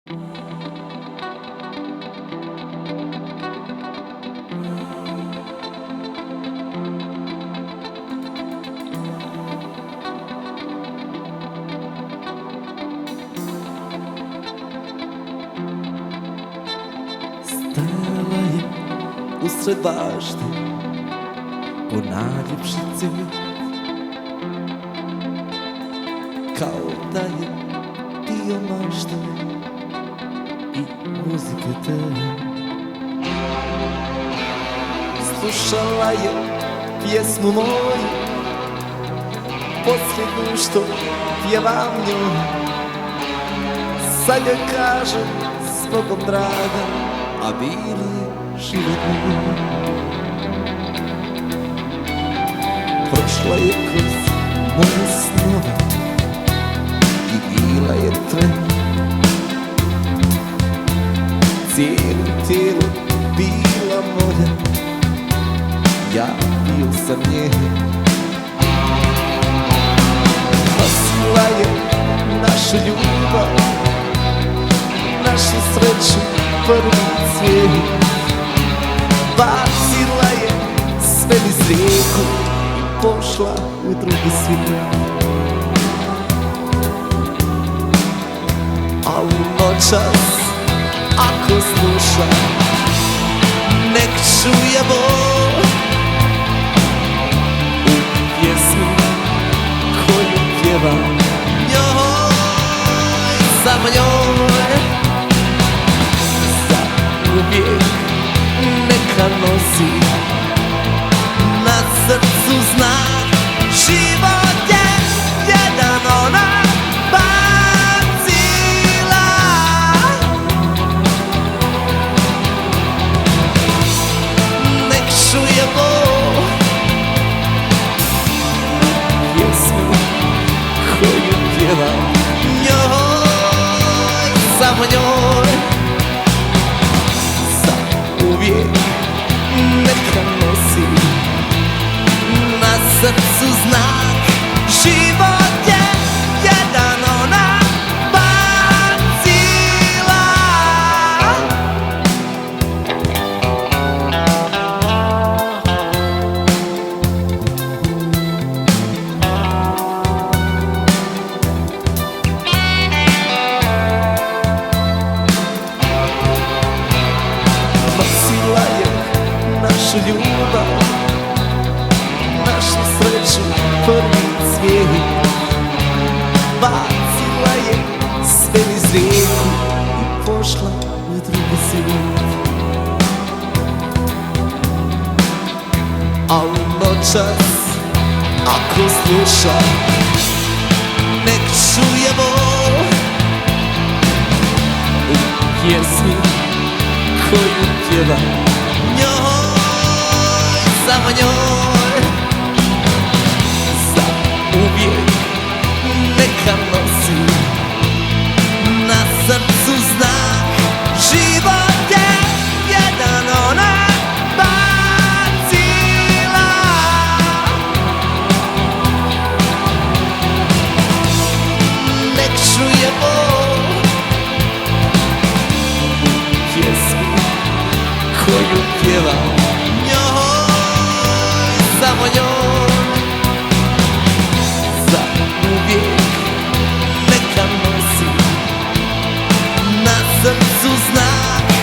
Stala je usred bašte ko najljepši cvijet, kao da je dio mašte i muzike te. Slušala je pjesmu moju, posljednju što pjevam njoj. Sad joj kažem s Bogom draga, a bilo je život moj. Prošla je kroz moje snove i bila je tren. Cijelim tijelom bila moja, ja bio sam nje. Nosila je našu ljubav, našu sreću, prvi cvijet. Bacila je sve niz rijeku i pošla u drugi svijet. A u noćas, ako sluša, nek čuje bol u pjesmi koju pjevam njoj. Samo njoj za uvijek neka nosi na srcu znak. Život je jedan, ona bacila. Nek čuje bol pjesmu koju pjevam njoj. Samo njoj za uvijek neka nosi na srcu znak. Život je jedan, ona bacila. Nosila je našu ljubav, našu sreću, prvi cvijet. Bacila je sve niz rijeku i pošla u drugi svijet. A u noćas, ako sluša, nek čuje bol u pjesmi koju pjevam njoj. Samo njoj za uvijek neka nosi na srcu znak. Život je jedan, ona bacila. Nek čuje bol u pjesmi koju pjevam njoj. Samo njoj za uvijek neka nosi na srcu znak.